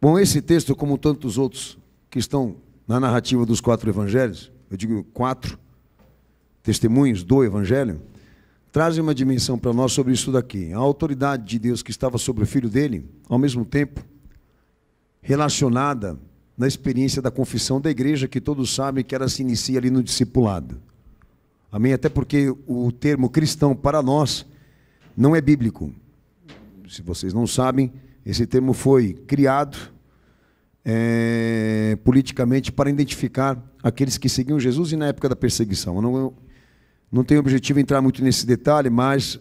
Bom, esse texto, como tantos outros que estão na narrativa dos 4 evangelhos, eu digo 4 testemunhos do evangelho, trazem uma dimensão para nós sobre isso daqui. A autoridade de Deus que estava sobre o Filho dele, ao mesmo tempo, relacionada na experiência da confissão da igreja, que todos sabem que ela se inicia ali no discipulado. Amém? Até porque o termo cristão para nós não é bíblico. Se vocês não sabem, esse termo foi criado politicamente para identificar aqueles que seguiam Jesus e na época da perseguição. Eu não tenho objetivo em entrar muito nesse detalhe, mas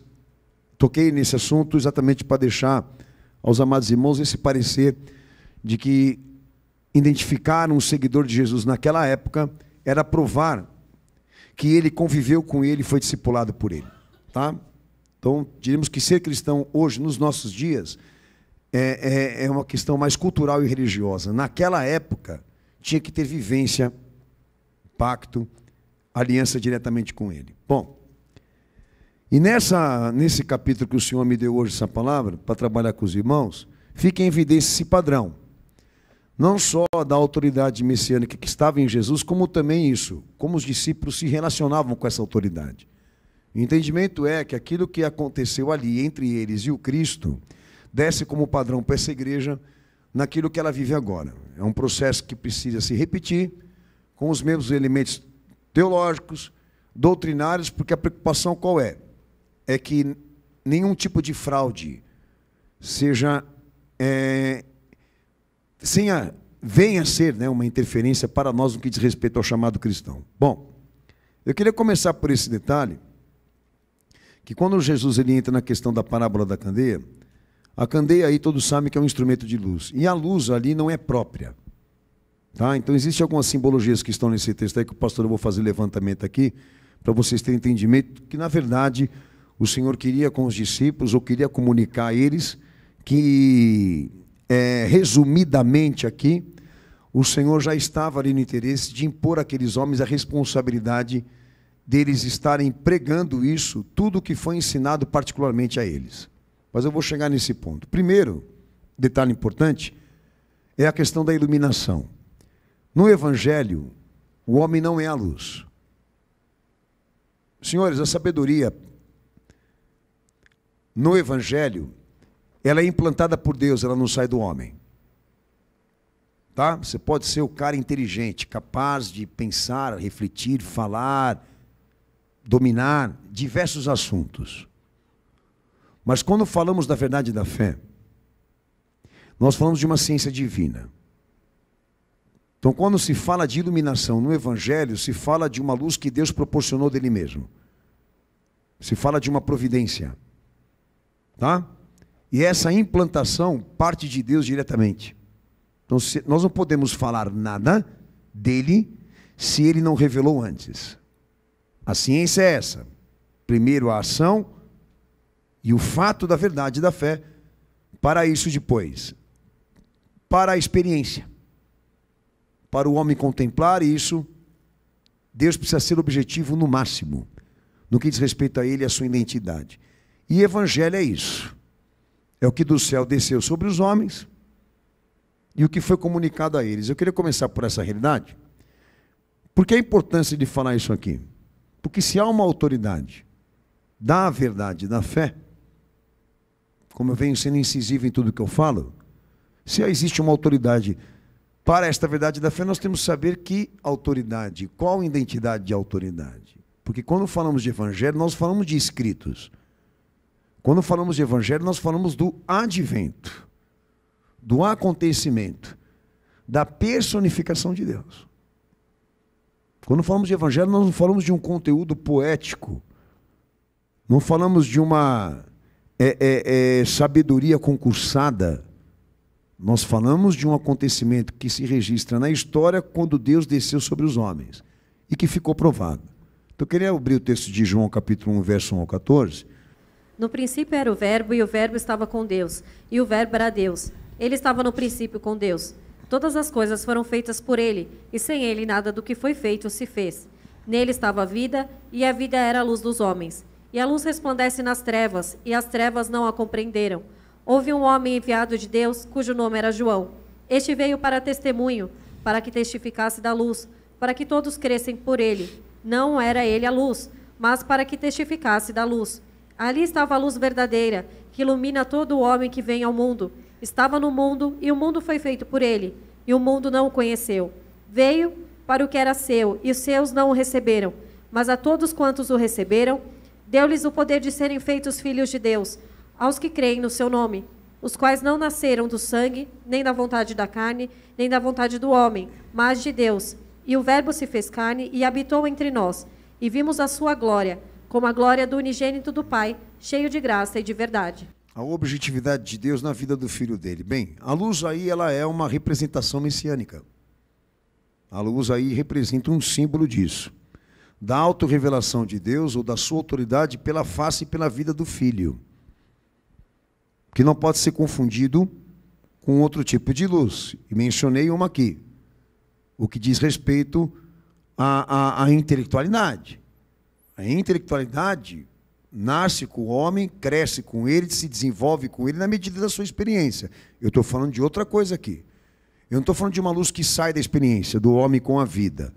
toquei nesse assunto exatamente para deixar aos amados irmãos esse parecer de que identificar um seguidor de Jesus naquela época era provar que ele conviveu com ele e foi discipulado por ele. Tá? Então, diríamos que ser cristão hoje, nos nossos dias, é uma questão mais cultural e religiosa. Naquela época, tinha que ter vivência, pacto, aliança diretamente com ele. Bom, e nesse capítulo que o Senhor me deu hoje, essa palavra, para trabalhar com os irmãos, fica em evidência esse padrão. Não só da autoridade messiânica que estava em Jesus, como também isso, como os discípulos se relacionavam com essa autoridade. O entendimento é que aquilo que aconteceu ali entre eles e o Cristo desce como padrão para essa igreja naquilo que ela vive agora. É um processo que precisa se repetir com os mesmos elementos teológicos, doutrinários, porque a preocupação qual é? É que nenhum tipo de fraude seja venha a ser, né, uma interferência para nós no que diz respeito ao chamado cristão. Bom, eu queria começar por esse detalhe, que quando Jesus ele entra na questão da parábola da candeia, a candeia aí todos sabem que é um instrumento de luz, e a luz ali não é própria. Tá? Então existem algumas simbologias que estão nesse texto aí, que o pastor eu vou fazer levantamento aqui, para vocês terem entendimento, que na verdade o Senhor queria com os discípulos, ou queria comunicar a eles, que resumidamente aqui, o Senhor já estava ali no interesse de impor àqueles homens a responsabilidade deles estarem pregando isso, tudo o que foi ensinado particularmente a eles. Mas eu vou chegar nesse ponto. Primeiro, detalhe importante, é a questão da iluminação. No Evangelho, o homem não é a luz. Senhores, a sabedoria no Evangelho, ela é implantada por Deus, ela não sai do homem. Tá? Você pode ser o cara inteligente, capaz de pensar, refletir, falar, dominar diversos assuntos. Mas quando falamos da verdade da fé, nós falamos de uma ciência divina. Então, quando se fala de iluminação no Evangelho, se fala de uma luz que Deus proporcionou dele mesmo. Se fala de uma providência. Tá? E essa implantação parte de Deus diretamente. Então, nós não podemos falar nada dele se ele não revelou antes. A ciência é essa. Primeiro a ação e o fato da verdade da fé. Para isso depois, para a experiência. Para o homem contemplar isso, Deus precisa ser objetivo no máximo, no que diz respeito a ele e a sua identidade. E Evangelho é isso. É o que do céu desceu sobre os homens e o que foi comunicado a eles. Eu queria começar por essa realidade. Por que a importância de falar isso aqui? Porque se há uma autoridade da verdade, da fé, como eu venho sendo incisivo em tudo que eu falo, se existe uma autoridade para esta verdade da fé, nós temos que saber que autoridade, qual identidade de autoridade. Porque quando falamos de Evangelho, nós falamos de escritos. Quando falamos de Evangelho, nós falamos do advento, do acontecimento, da personificação de Deus. Quando falamos de Evangelho, nós não falamos de um conteúdo poético, não falamos de uma sabedoria concursada, nós falamos de um acontecimento que se registra na história quando Deus desceu sobre os homens e que ficou provado. Então eu queria abrir o texto de João capítulo 1, verso 1 ao 14. No princípio era o Verbo, e o Verbo estava com Deus, e o Verbo era Deus. Ele estava no princípio com Deus. Todas as coisas foram feitas por ele, e sem ele nada do que foi feito se fez. Nele estava a vida, e a vida era a luz dos homens. E a luz resplandece nas trevas, e as trevas não a compreenderam. Houve um homem enviado de Deus, cujo nome era João. Este veio para testemunho, para que testificasse da luz, para que todos crescem por ele. Não era ele a luz, mas para que testificasse da luz. Ali estava a luz verdadeira, que ilumina todo homem que vem ao mundo. Estava no mundo, e o mundo foi feito por ele, e o mundo não o conheceu. Veio para o que era seu, e os seus não o receberam. Mas a todos quantos o receberam, deu-lhes o poder de serem feitos filhos de Deus, aos que creem no seu nome, os quais não nasceram do sangue, nem da vontade da carne, nem da vontade do homem, mas de Deus. E o Verbo se fez carne e habitou entre nós, e vimos a sua glória, como a glória do unigênito do Pai, cheio de graça e de verdade. A objetividade de Deus na vida do Filho dele. Bem, a luz aí ela é uma representação messiânica. A luz aí representa um símbolo disso. Da autorrevelação de Deus ou da sua autoridade pela face e pela vida do Filho. Que não pode ser confundido com outro tipo de luz. E mencionei uma aqui. O que diz respeito à intelectualidade. A intelectualidade nasce com o homem, cresce com ele, se desenvolve com ele na medida da sua experiência. Eu estou falando de outra coisa aqui. Eu não estou falando de uma luz que sai da experiência do homem com a vida,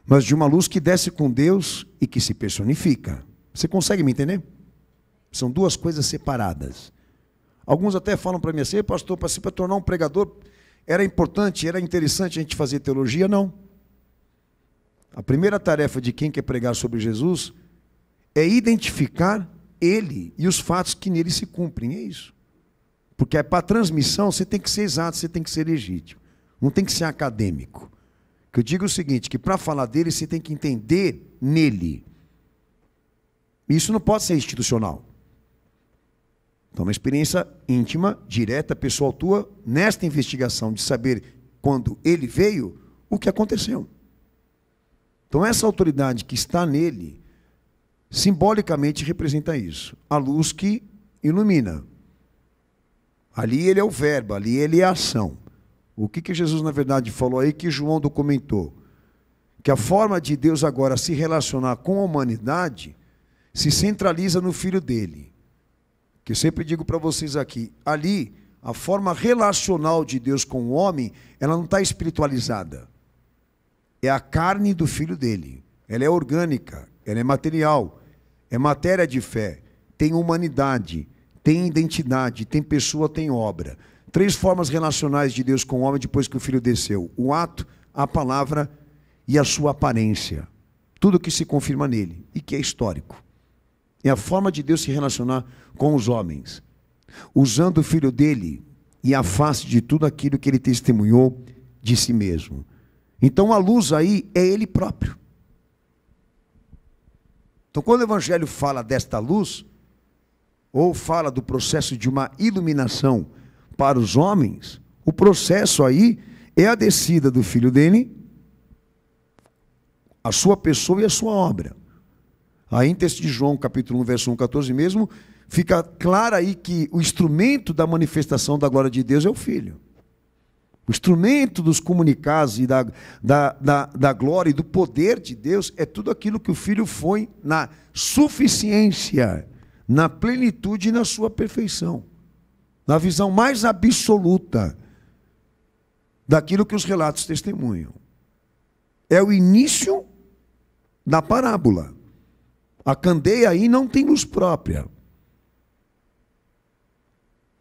mas de uma luz que desce com Deus e que se personifica. Você consegue me entender? São duas coisas separadas. Alguns até falam para mim assim, pastor, para tornar um pregador, era importante, era interessante a gente fazer teologia? Não. A primeira tarefa de quem quer pregar sobre Jesus é identificar ele e os fatos que nele se cumprem, é isso. Porque para a transmissão você tem que ser exato, você tem que ser legítimo, não tem que ser acadêmico. Que eu digo o seguinte, que para falar dele você tem que entender nele. Isso não pode ser institucional. Então, uma experiência íntima, direta, pessoal tua, nesta investigação de saber quando ele veio, o que aconteceu. Então, essa autoridade que está nele, simbolicamente representa isso. A luz que ilumina. Ali ele é o verbo, ali ele é a ação. O que Jesus, na verdade, falou aí, que João documentou? Que a forma de Deus agora se relacionar com a humanidade se centraliza no Filho dele. Que eu sempre digo para vocês aqui, ali, a forma relacional de Deus com o homem, ela não está espiritualizada. É a carne do Filho dele. Ela é orgânica, ela é material, é matéria de fé, tem humanidade, tem identidade, tem pessoa, tem obra. 3 formas relacionais de Deus com o homem depois que o Filho desceu. O ato, a palavra e a sua aparência. Tudo que se confirma nele e que é histórico. É a forma de Deus se relacionar com os homens, usando o Filho dele e a face de tudo aquilo que ele testemunhou de si mesmo. Então a luz aí é ele próprio. Então quando o Evangelho fala desta luz, ou fala do processo de uma iluminação para os homens, o processo aí é a descida do Filho dele, a sua pessoa e a sua obra. Aí em texto de João, capítulo 1, verso 1, 14 mesmo, fica claro aí que o instrumento da manifestação da glória de Deus é o Filho. O instrumento dos comunicados e da glória e do poder de Deus é tudo aquilo que o Filho foi na suficiência, na plenitude e na sua perfeição. Na visão mais absoluta daquilo que os relatos testemunham. É o início da parábola. A candeia aí não tem luz própria.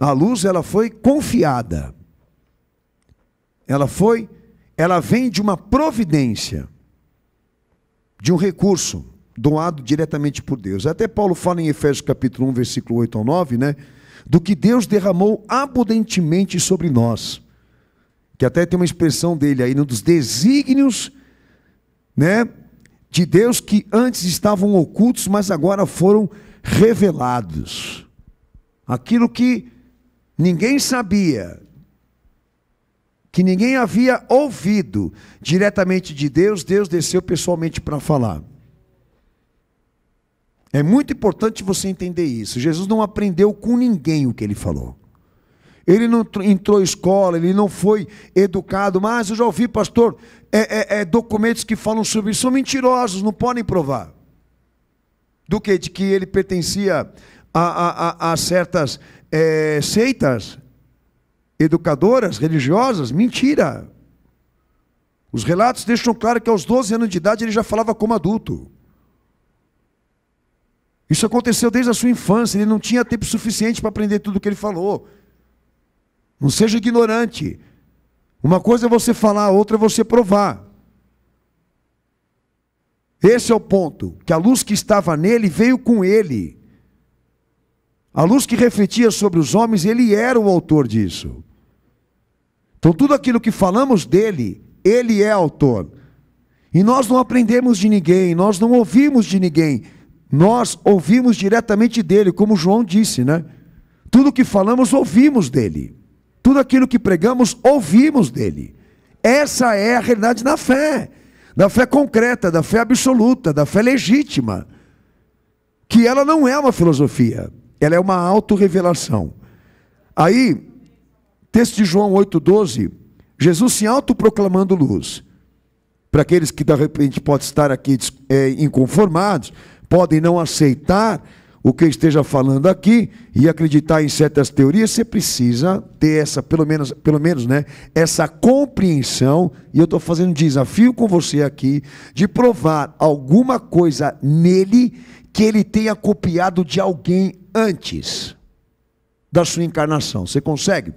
A luz, ela foi confiada. Ela vem de uma providência, de um recurso doado diretamente por Deus. Até Paulo fala em Efésios capítulo 1, versículo 8 ao 9, né? Do que Deus derramou abundantemente sobre nós. Que até tem uma expressão dele aí, dos desígnios, né, de Deus que antes estavam ocultos, mas agora foram revelados. Aquilo que ninguém sabia, que ninguém havia ouvido diretamente de Deus, Deus desceu pessoalmente para falar. É muito importante você entender isso. Jesus não aprendeu com ninguém o que ele falou. Ele não entrou em escola, ele não foi educado. Mas eu já ouvi, pastor, documentos que falam sobre isso são mentirosos, não podem provar. Do que? De que ele pertencia a certas seitas. educadoras religiosas, mentira. Os relatos deixam claro que aos 12 anos de idade ele já falava como adulto. Isso aconteceu desde a sua infância, ele não tinha tempo suficiente para aprender tudo o que ele falou. Não seja ignorante. Uma coisa é você falar, a outra é você provar. Esse é o ponto, que a luz que estava nele veio com ele. A luz que refletia sobre os homens, ele era o autor disso. Então tudo aquilo que falamos dele, ele é autor. E nós não aprendemos de ninguém, nós não ouvimos de ninguém. Nós ouvimos diretamente dele, como João disse, né? Tudo que falamos, ouvimos dele. Tudo aquilo que pregamos, ouvimos dele. Essa é a realidade da fé concreta, da fé absoluta, da fé legítima. Que ela não é uma filosofia, ela é uma autorrevelação. Aí, texto de João 8,12, Jesus se autoproclamando luz. Para aqueles que de repente podem estar aqui inconformados, podem não aceitar o que eu esteja falando aqui e acreditar em certas teorias, você precisa ter essa, pelo menos, né, essa compreensão, e eu estou fazendo um desafio com você aqui, de provar alguma coisa nele que ele tenha copiado de alguém antes da sua encarnação. Você consegue?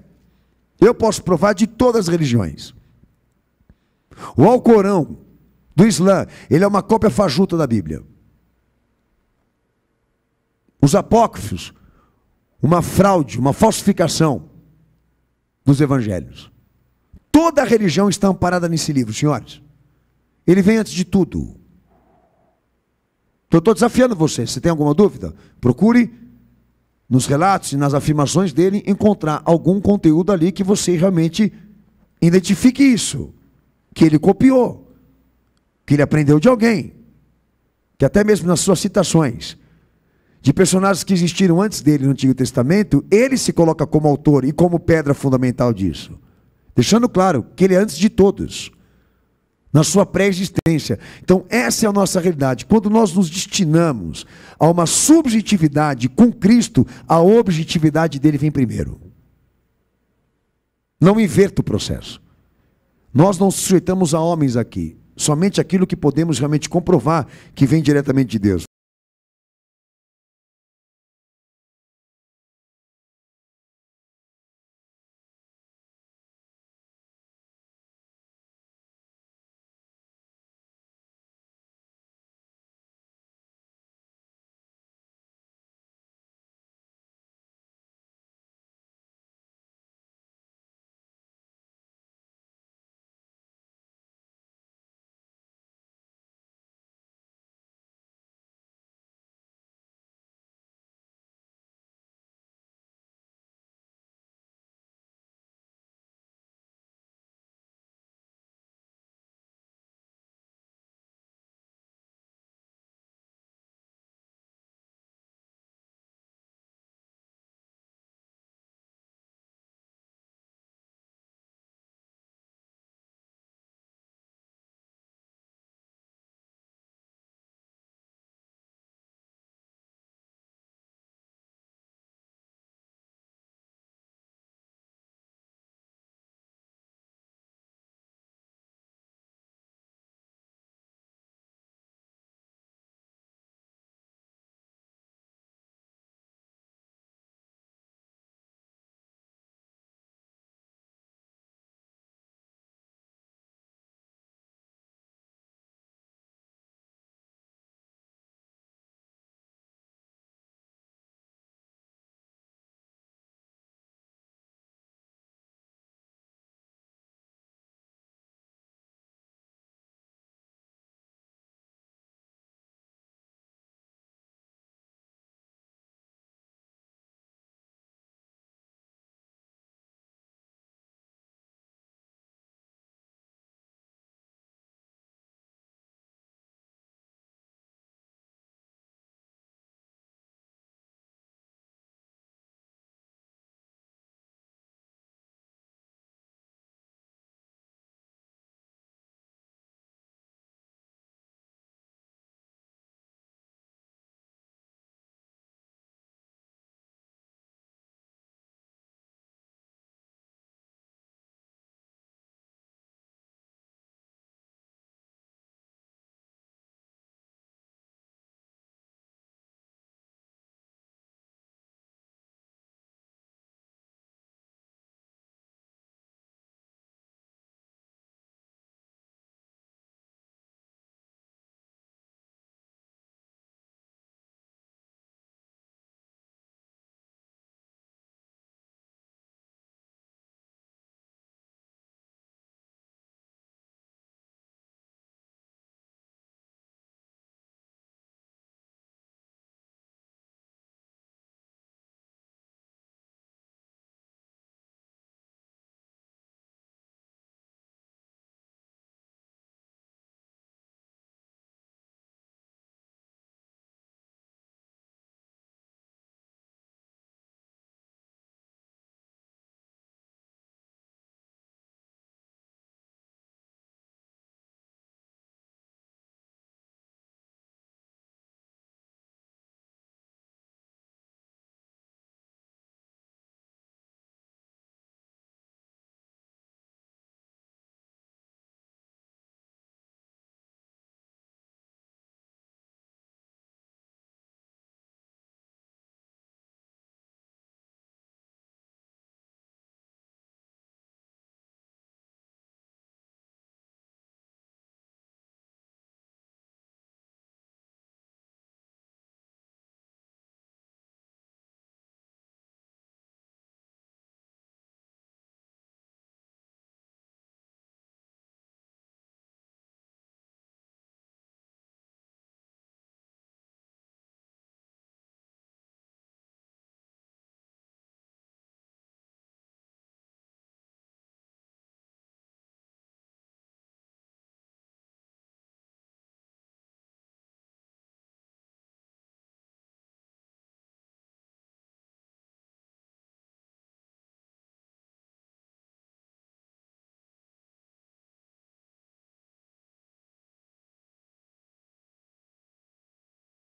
Eu posso provar de todas as religiões. O Alcorão do Islã, ele é uma cópia fajuta da Bíblia. Os apócrifos, uma fraude, uma falsificação dos evangelhos. Toda a religião está amparada nesse livro, senhores. Ele vem antes de tudo. Eu estou desafiando você. Se tem alguma dúvida, procure nos relatos e nas afirmações dele encontrar algum conteúdo ali que você realmente identifique isso. Que ele copiou. Que ele aprendeu de alguém. Que até mesmo nas suas citações de personagens que existiram antes dele no Antigo Testamento, ele se coloca como autor e como pedra fundamental disso. Deixando claro que ele é antes de todos, na sua pré-existência. Então essa é a nossa realidade. Quando nós nos destinamos a uma subjetividade com Cristo, a objetividade dele vem primeiro. Não inverta o processo. Nós não sujeitamos a homens aqui, somente aquilo que podemos realmente comprovar que vem diretamente de Deus.